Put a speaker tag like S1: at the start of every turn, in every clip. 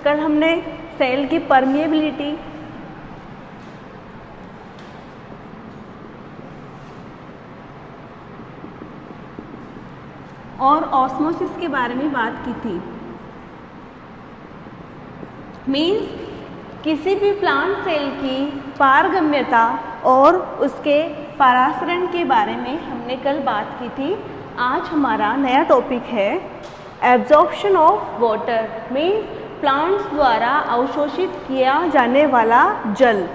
S1: कल हमने सेल की परमिएबिलिटी और ऑस्मोसिस के बारे में बात की थी। मीन्स किसी भी प्लांट सेल की पारगम्यता और उसके परासरण के बारे में हमने कल बात की थी। आज हमारा नया टॉपिक है absorption of water, means plants द्वारा अवशोषित किया जाने वाला जल।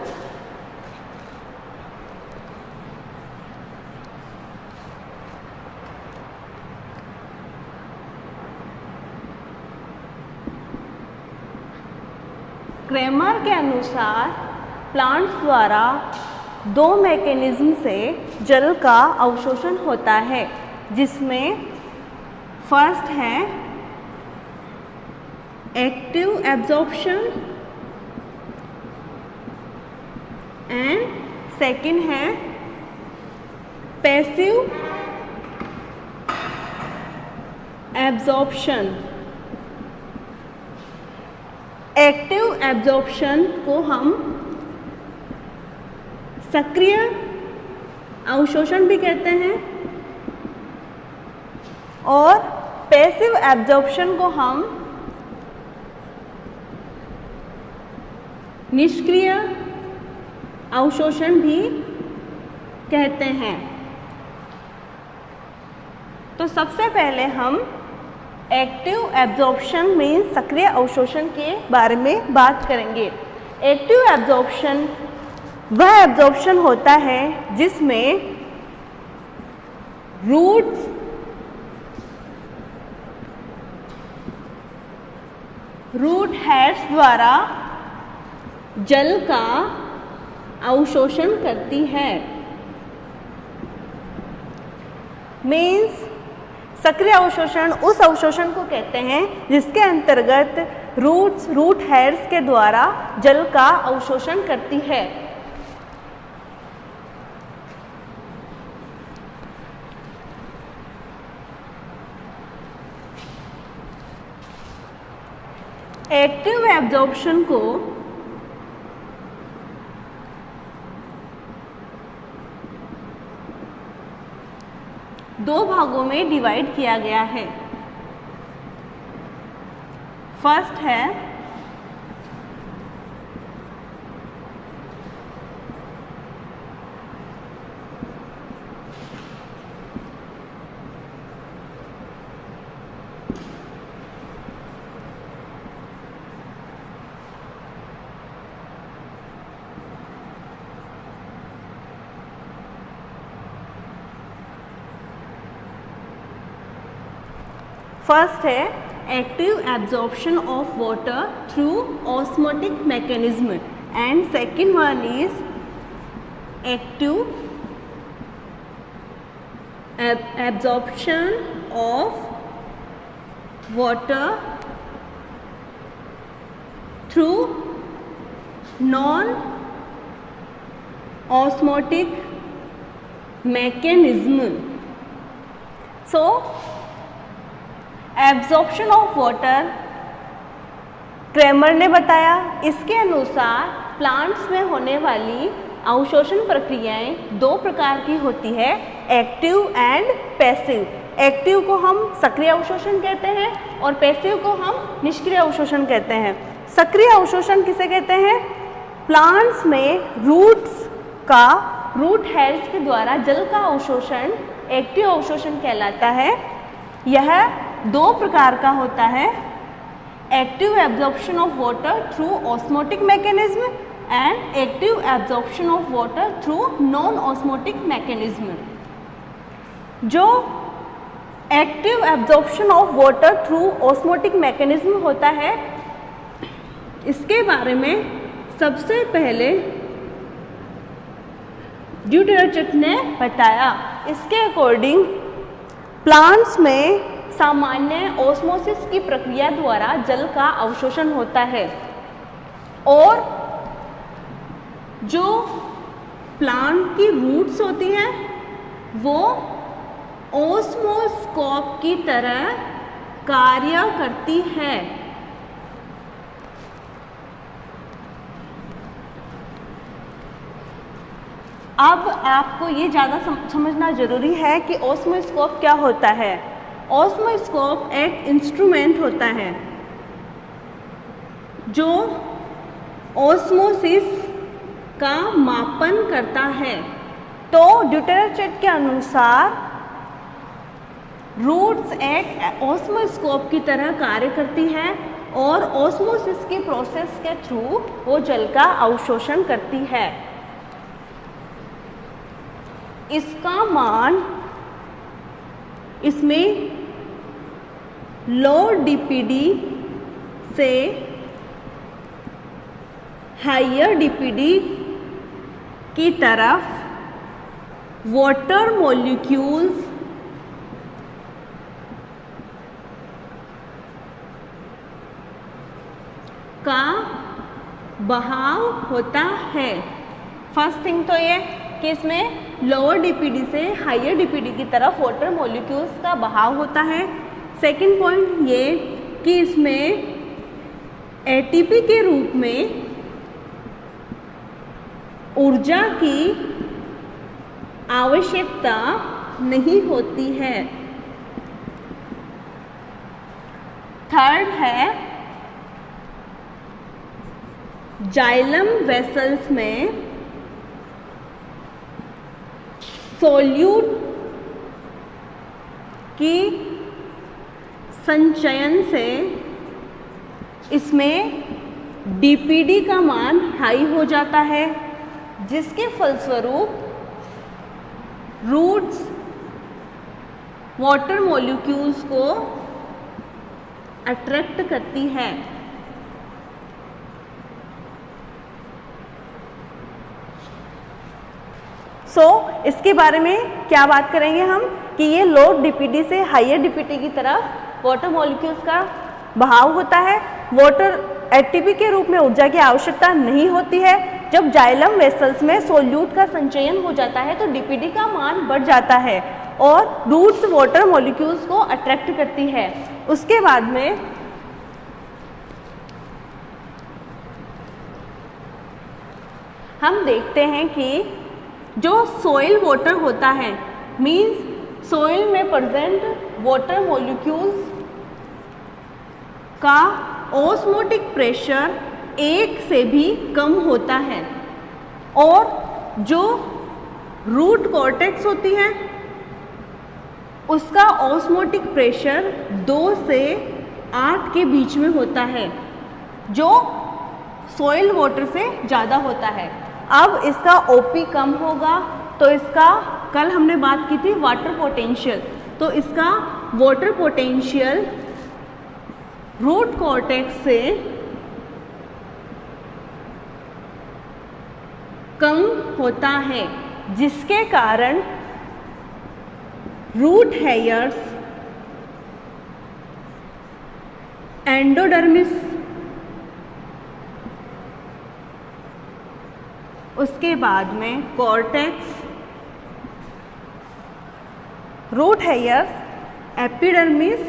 S1: क्रेमर के अनुसार प्लांट्स द्वारा दो मैकेनिज्म से जल का अवशोषण होता है, जिसमें फर्स्ट है एक्टिव एब्जॉर्प्शन एंड सेकंड है पैसिव एब्जॉर्प्शन। एक्टिव एब्जॉर्प्शन को हम सक्रिय अवशोषण भी कहते हैं और पैसिव एब्जॉर्प्शन को हम निष्क्रिय अवशोषण भी कहते हैं। तो सबसे पहले हम एक्टिव एब्जॉर्प्शन में सक्रिय अवशोषण के बारे में बात करेंगे। एक्टिव एब्जॉर्प्शन वह एब्जॉर्प्शन होता है जिसमें रूट्स रूट हेड्स द्वारा जल का अवशोषण करती है। मीन्स सक्रिय अवशोषण उस अवशोषण को कहते हैं जिसके अंतर्गत रूट हेड्स के द्वारा जल का अवशोषण करती है। एक्टिव एब्जॉर्प्शन को दो भागों में डिवाइड किया गया है। फर्स्ट है active absorption of water through osmotic mechanism and second one is active absorption of water through non osmotic mechanism. So absorption of water Kramer ने बताया। इसके अनुसार प्लांट्स में होने वाली अवशोषण प्रक्रियाएं दो प्रकार की होती है, एक्टिव एंड पैसिव। एक्टिव को हम सक्रिय अवशोषण कहते हैं और पैसिव को हम निष्क्रिय अवशोषण कहते हैं। सक्रिय अवशोषण किसे कहते हैं? प्लांट्स में रूट हेड्स के द्वारा जल का अवशोषण एक्टिव अवशोषण कहलाता है। यह दो प्रकार का होता है, active absorption of water through osmotic mechanism and active absorption of water through non osmotic mechanism. जो active absorption of water through osmotic mechanism होता है, इसके बारे में सबसे पहले ड्यूटेरोचिक ने बताया। इसके अकॉर्डिंग प्लांट्स में सामान्य ऑस्मोसिस की प्रक्रिया द्वारा जल का अवशोषण होता है और जो प्लांट की रूट्स होती हैं वो ऑस्मोस्कोप की तरह कार्य करती है। अब आपको ये ज़्यादा समझना ज़रूरी है कि ऑस्मोस्कोप क्या होता है। ऑस्मोस्कोप एक इंस्ट्रूमेंट होता है जो ऑस्मोसिस का मापन करता है। तो ड्यूटेरोचेट के अनुसार रूट्स एक ऑस्मोस्कोप की तरह कार्य करती है और ऑस्मोसिस के प्रोसेस के थ्रू वो जल का अवशोषण करती है। इसका मान इसमें लो डीपीडी से हायर डीपीडी की तरफ वाटर मॉलिक्यूल्स का बहाव होता है। फर्स्ट थिंग तो ये कि इसमें लोअर डीपीडी से हायर डीपीडी की तरफ वाटर मॉलिक्यूल्स का बहाव होता है। सेकंड पॉइंट ये कि इसमें एटीपी के रूप में ऊर्जा की आवश्यकता नहीं होती है। थर्ड है जाइलम वेसल्स में सोल्यूट की संचयन से इसमें डीपीडी का मान हाई हो जाता है, जिसके फलस्वरूप रूट्स वाटर मॉलिक्यूल्स को अट्रैक्ट करती है। इसके बारे में क्या बात करेंगे हम कि ये लो डीपीडी से हायर डीपीडी की तरफ वाटर मॉलिक्यूल्स का बहाव होता है। वाटर एटीपी के रूप में ऊर्जा की आवश्यकता नहीं होती है। जब जाइलम वेसल्स में सोल्यूट का संचयन हो जाता है तो डीपीडी का मान बढ़ जाता है और रूट्स वाटर मॉलिक्यूल्स को अट्रैक्ट करती है। उसके बाद में हम देखते हैं कि जो सोइल वाटर होता है, मीन्स सोइल में प्रेजेंट वाटर मॉलिक्यूल्स का ऑस्मोटिक प्रेशर 1 से भी कम होता है और जो रूट कॉर्टेक्स होती है उसका ऑस्मोटिक प्रेशर 2 से 8 के बीच में होता है, जो सोइल वाटर से ज़्यादा होता है। अब इसका ओपी कम होगा तो इसका, कल हमने बात की थी वाटर पोटेंशियल, तो इसका वाटर पोटेंशियल रूट कॉर्टेक्स से कम होता है, जिसके कारण रूट हेयर्स एंडोडर्मिस, उसके बाद में कॉर्टेक्स, रूट हेयर्स, एपिडर्मिस,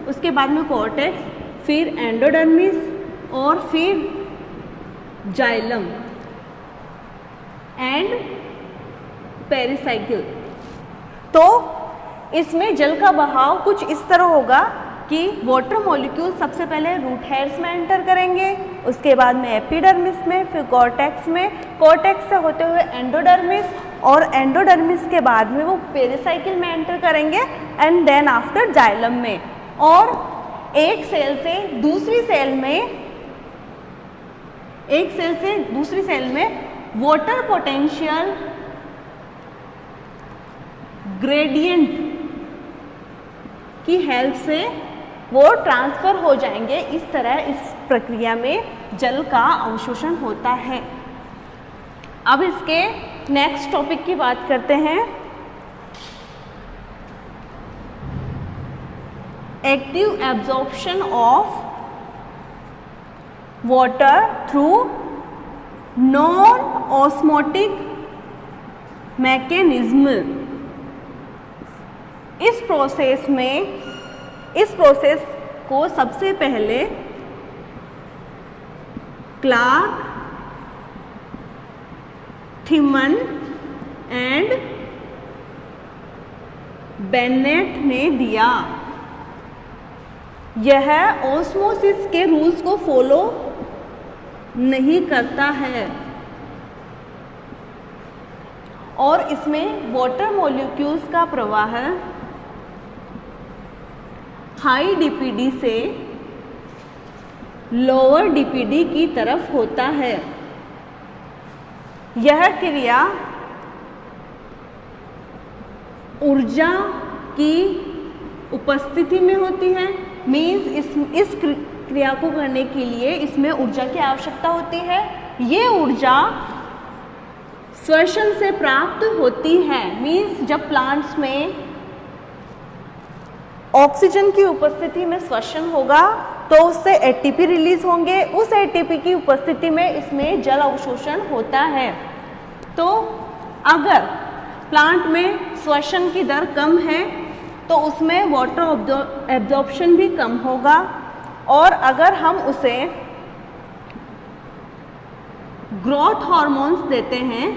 S1: उसके बाद में कॉर्टेक्स, फिर एंडोडर्मिस और फिर जाइलम एंड पेरिसाइकिल। तो इसमें जल का बहाव कुछ इस तरह होगा कि वाटर मॉलिक्यूल सबसे पहले रूट हेयर्स में एंटर करेंगे, उसके बाद में एपिडर्मिस में, फिर कॉर्टेक्स में, कॉर्टेक्स से होते हुए एंडोडर्मिस और एंडोडर्मिस के बाद में वो पेरिसाइकिल में एंटर करेंगे एंड देन आफ्टर जाइलम में। और एक सेल से दूसरी सेल में वाटर पोटेंशियल ग्रेडियंट की हेल्प से वो ट्रांसफर हो जाएंगे। इस तरह इस प्रक्रिया में जल का अवशोषण होता है। अब इसके नेक्स्ट टॉपिक की बात करते हैं। Active absorption of water through non osmotic mechanism. इस प्रोसेस को सबसे पहले क्लार्क, थिमन एंड बेनेट ने दिया। यह ऑस्मोसिस के रूल्स को फॉलो नहीं करता है और इसमें वाटर मॉलिक्यूल्स का प्रवाह हाई डीपीडी से लोअर डीपीडी की तरफ होता है। यह क्रिया ऊर्जा की उपस्थिति में होती है। मीन्स इस क्रिया को करने के लिए इसमें ऊर्जा की आवश्यकता होती है। ये ऊर्जा श्वसन से प्राप्त होती है। मीन्स जब प्लांट्स में ऑक्सीजन की उपस्थिति में श्वसन होगा तो उससे एटीपी रिलीज होंगे। उस एटीपी की उपस्थिति में इसमें जल अवशोषण होता है। तो अगर प्लांट में श्वसन की दर कम है तो उसमें वाटर एब्जॉर्प्शन भी कम होगा और अगर हम उसे ग्रोथ हार्मोन्स देते हैं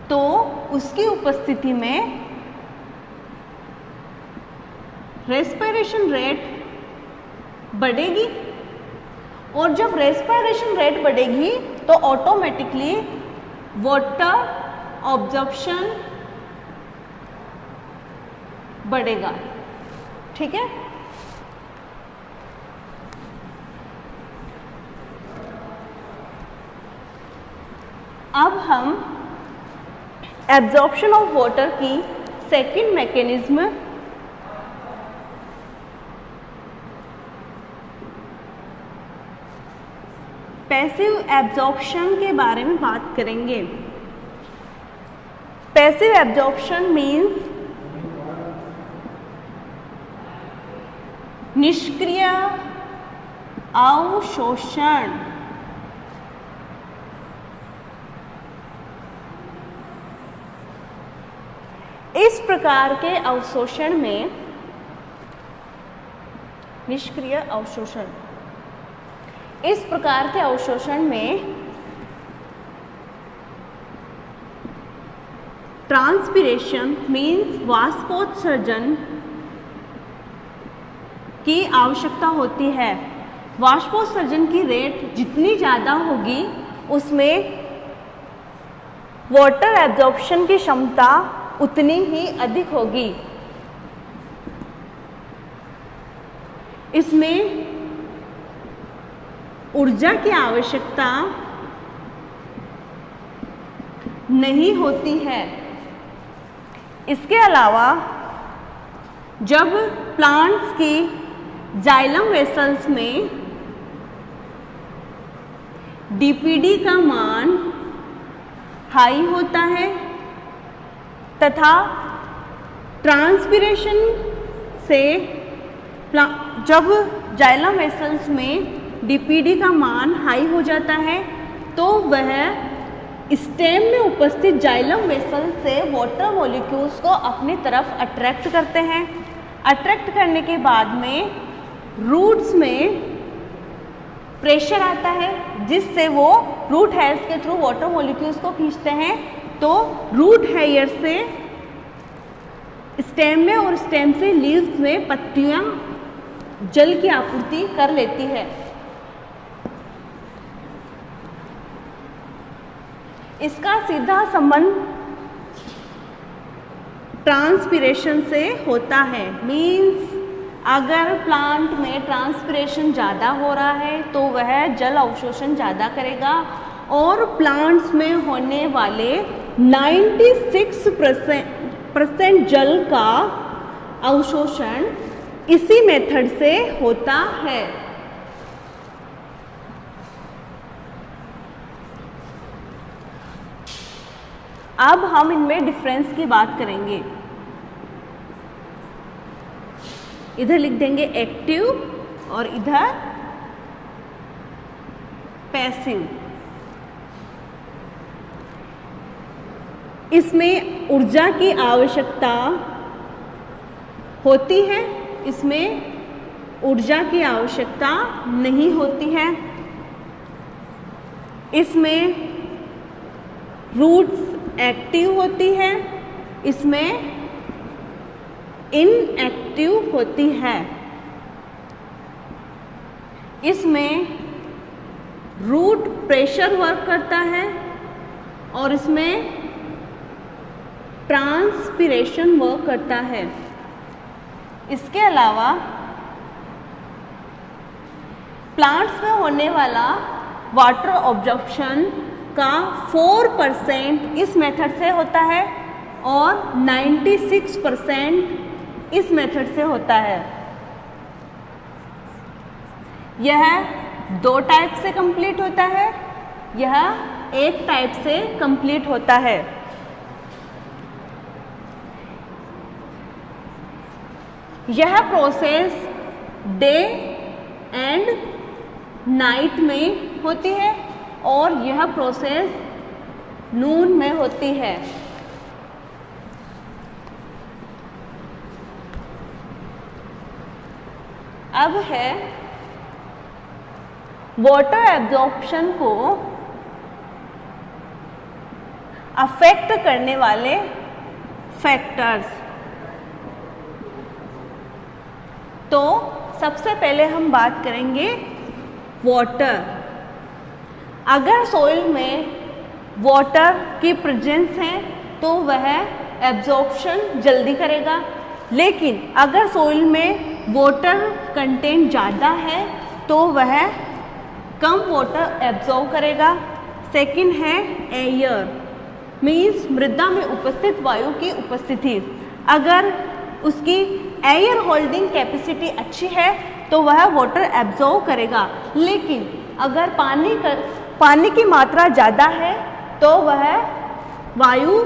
S1: तो उसकी उपस्थिति में रेस्पिरेशन रेट बढ़ेगी और जब रेस्पिरेशन रेट बढ़ेगी तो ऑटोमेटिकली वाटर ऑब्जॉर्प्शन बढ़ेगा। ठीक है। अब हम एब्जॉर्प्शन ऑफ वाटर की सेकंड मैकेनिज्म पैसिव एब्जॉर्प्शन के बारे में बात करेंगे। पैसिव एब्जॉर्प्शन मीन्स निष्क्रिय अवशोषण। इस प्रकार के अवशोषण में निष्क्रिय अवशोषण, इस प्रकार के अवशोषण में ट्रांसपिरेशन मीन्स वाष्पोत्सर्जन की आवश्यकता होती है। वाष्पोत्सर्जन की रेट जितनी ज़्यादा होगी उसमें वाटर एब्जॉर्प्शन की क्षमता उतनी ही अधिक होगी। इसमें ऊर्जा की आवश्यकता नहीं होती है। इसके अलावा जब प्लांट्स की जाइलम वेसल्स में डीपीडी का मान हाई होता है तथा ट्रांसपिरेशन से जब जाइलम वेसल्स में डीपीडी का मान हाई हो जाता है तो वह स्टेम में उपस्थित जाइलम वेसल से वाटर मॉलिक्यूल्स को अपनी तरफ अट्रैक्ट करते हैं। अट्रैक्ट करने के बाद में रूट्स में प्रेशर आता है जिससे वो रूट हेयर्स के थ्रू वाटर मॉलिक्यूल्स को खींचते हैं। तो रूट हेयर से स्टेम में और स्टेम से लीव्स में पत्तियां जल की आपूर्ति कर लेती है। इसका सीधा संबंध ट्रांसपिरेशन से होता है। मीन्स अगर प्लांट में ट्रांसपिरेशन ज़्यादा हो रहा है तो वह जल अवशोषण ज़्यादा करेगा और प्लांट्स में होने वाले 96% जल का अवशोषण इसी मेथड से होता है। अब हम इनमें डिफरेंस की बात करेंगे। इधर लिख देंगे एक्टिव और इधर पैसिव। इसमें ऊर्जा की आवश्यकता होती है, इसमें ऊर्जा की आवश्यकता नहीं होती है। इसमें रूट्स एक्टिव होती है, इसमें इनएक्टिव होती है। इसमें रूट प्रेशर वर्क करता है और इसमें ट्रांसपिरेशन वर्क करता है। इसके अलावा प्लांट्स में होने वाला वाटर ऑब्जॉर्प्शन का 4% इस मेथड से होता है और 96% इस मेथड से होता है। यह 2 टाइप से कंप्लीट होता है, यह 1 टाइप से कंप्लीट होता है। यह प्रोसेस डे एंड नाइट में होती है और यह प्रोसेस नून में होती है। अब है वाटर एब्जॉर्प्शन को अफेक्ट करने वाले फैक्टर्स। तो सबसे पहले हम बात करेंगे वाटर। अगर सॉइल में वाटर की प्रेजेंस है तो वह एब्जॉर्प्शन जल्दी करेगा, लेकिन अगर सॉइल में वाटर कंटेंट ज़्यादा है तो वह कम वाटर एब्जॉर्ब करेगा। सेकंड है एयर, मीन्स मृदा में उपस्थित वायु की उपस्थिति। अगर उसकी एयर होल्डिंग कैपेसिटी अच्छी है तो वह वाटर एब्जॉर्ब करेगा, लेकिन अगर पानी की मात्रा ज़्यादा है तो वह वायु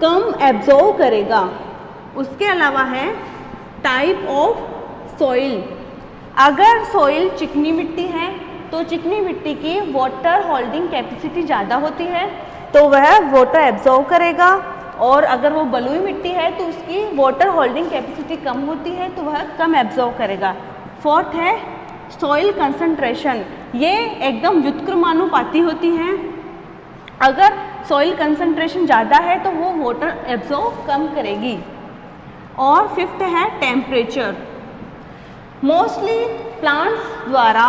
S1: कम एब्जॉर्ब करेगा। उसके अलावा है टाइप ऑफ सॉइल। अगर सॉइल चिकनी मिट्टी है तो चिकनी मिट्टी की वाटर होल्डिंग कैपेसिटी ज़्यादा होती है तो वह वाटर एब्जॉर्ब करेगा, और अगर वो बलुई मिट्टी है तो उसकी वाटर होल्डिंग कैपेसिटी कम होती है तो वह कम एब्जॉर्ब करेगा। फोर्थ है सॉइल कंसंट्रेशन। ये एकदम व्युत्क्रमानुपाती होती हैं। अगर सॉइल कंसंट्रेशन ज़्यादा है तो वो वाटर एब्जॉर्ब कम करेगी। और फिफ्थ है टेम्परेचर। मोस्टली प्लांट्स द्वारा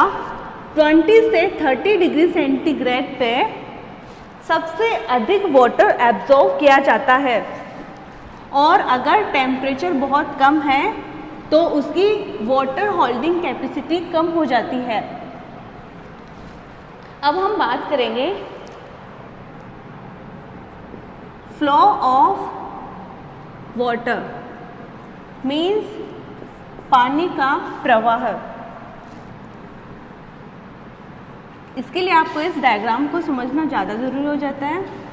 S1: 20 से 30 डिग्री सेंटीग्रेड पे सबसे अधिक वाटर एब्जॉर्ब किया जाता है, और अगर टेम्परेचर बहुत कम है तो उसकी वाटर होल्डिंग कैपेसिटी कम हो जाती है। अब हम बात करेंगे फ्लो ऑफ वाटर, मीन्स पानी का प्रवाह। इसके लिए आपको इस डायग्राम को समझना ज़्यादा ज़रूरी हो जाता है।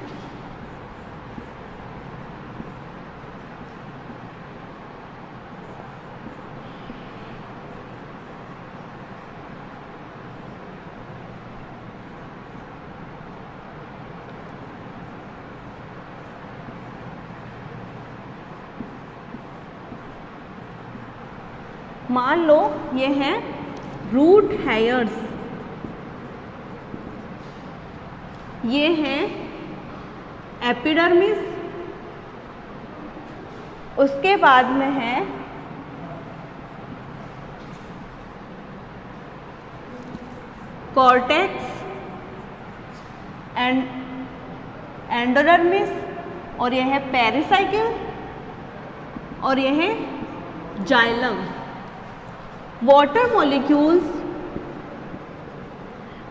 S1: मान लो ये हैं रूट हेयर्स, ये हैं एपिडर्मिस, उसके बाद में है कॉर्टेक्स एंड एंडोडर्मिस, और यह है पेरिसाइकिल, और यह है xylem. Water molecules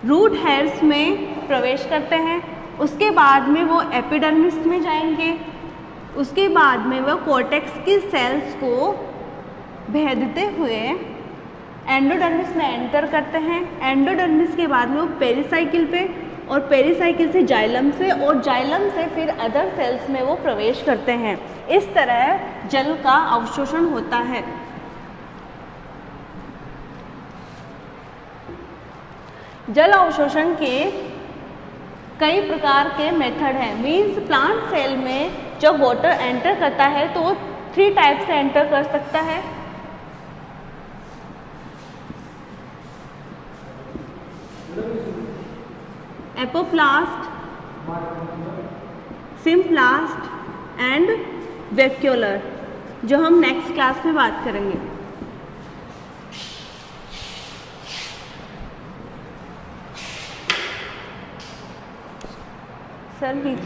S1: root hairs में प्रवेश करते हैं, उसके बाद में वो एपिडर्मिस में जाएंगे, उसके बाद में वो कॉर्टेक्स की सेल्स को भेदते हुए एंडोडर्मिस में एंटर करते हैं। एंडोडर्मिस के बाद में वो पेरिसाइकिल पे, और पेरिसाइकिल से जाइलम से, और जाइलम से फिर अदर सेल्स में वो प्रवेश करते हैं। इस तरह जल का अवशोषण होता है। जल अवशोषण के कई प्रकार के मेथड हैं। मीन्स प्लांट सेल में जब वाटर एंटर करता है तो वो 3 टाइप से एंटर कर सकता है। एपोप्लास्ट, सिम्प्लास्ट एंड वैक्यूलर, जो हम नेक्स्ट क्लास में बात करेंगे। सर बीच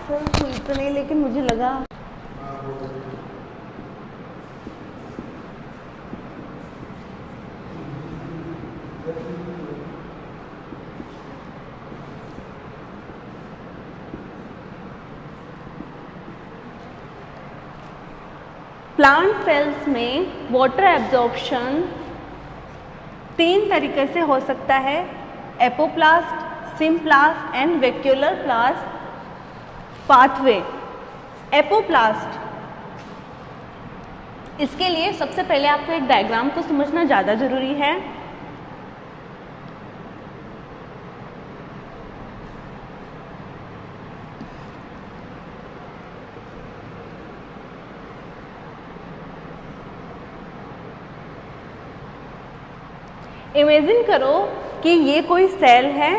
S1: सर हुई तो नहीं, लेकिन मुझे लगा प्लांट सेल्स में वाटर एब्जॉर्प्शन 3 तरीके से हो सकता है, apoplast, symplast and vacuolar प्लास्ट pathway. Apoplast, इसके लिए सबसे पहले आपको एक डायग्राम को समझना ज़्यादा ज़रूरी है। इमेजिन करो कि ये कोई सेल है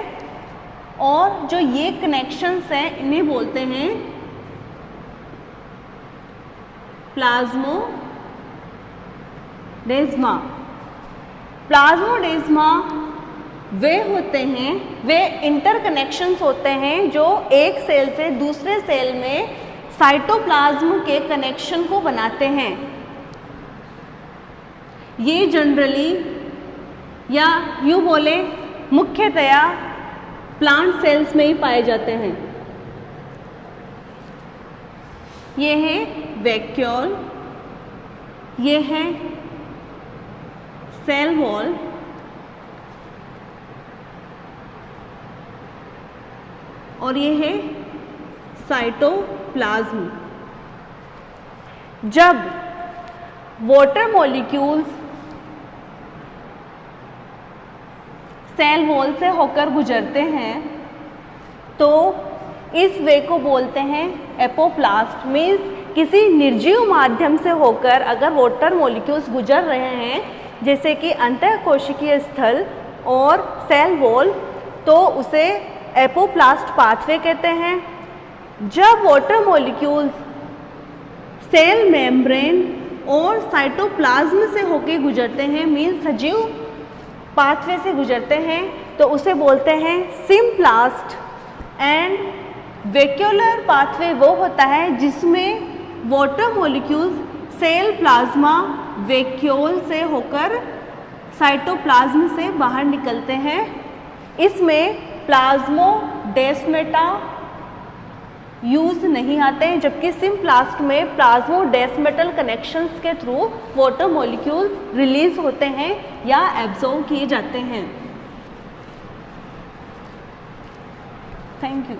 S1: और जो ये कनेक्शंस हैं इन्हें बोलते हैं प्लाज्मोडेस्मा। प्लाज्मोडेस्मा वे होते हैं, वे इंटरकनेक्शंस होते हैं जो एक सेल से दूसरे सेल में साइटोप्लाज्म के कनेक्शन को बनाते हैं। ये जनरली या यूँ बोले मुख्यतया प्लांट सेल्स में ही पाए जाते हैं। ये है वैक्यूल, ये है सेल वॉल, और ये है साइटोप्लाज्म। जब वाटर मॉलिक्यूल्स सेल वॉल से होकर गुजरते हैं तो इस वे को बोलते हैं एपोप्लास्ट। मीन्स किसी निर्जीव माध्यम से होकर अगर वाटर मॉलिक्यूल्स गुजर रहे हैं, जैसे कि अंतःकोशिकीय स्थल और सेल वॉल, तो उसे एपोप्लास्ट पाथवे कहते हैं। जब वाटर मॉलिक्यूल्स सेल मेम्ब्रेन और साइटोप्लाज्म से होकर गुजरते हैं, मीन्स सजीव पाथवे से गुजरते हैं, तो उसे बोलते हैं सिम्प्लास्ट। एंड वैक्यूलर पाथवे वो होता है जिसमें water molecules cell plasma vacuole से होकर साइटोप्लाज्म से बाहर निकलते हैं। इसमें प्लाज्मोडेस्माटा यूज नहीं आते हैं, जबकि सिम्प्लास्ट में प्लाज्मोडेस्मेटल कनेक्शंस के थ्रू वाटर मॉलिक्यूल्स रिलीज होते हैं या एब्जॉर्ब किए जाते हैं। Thank you.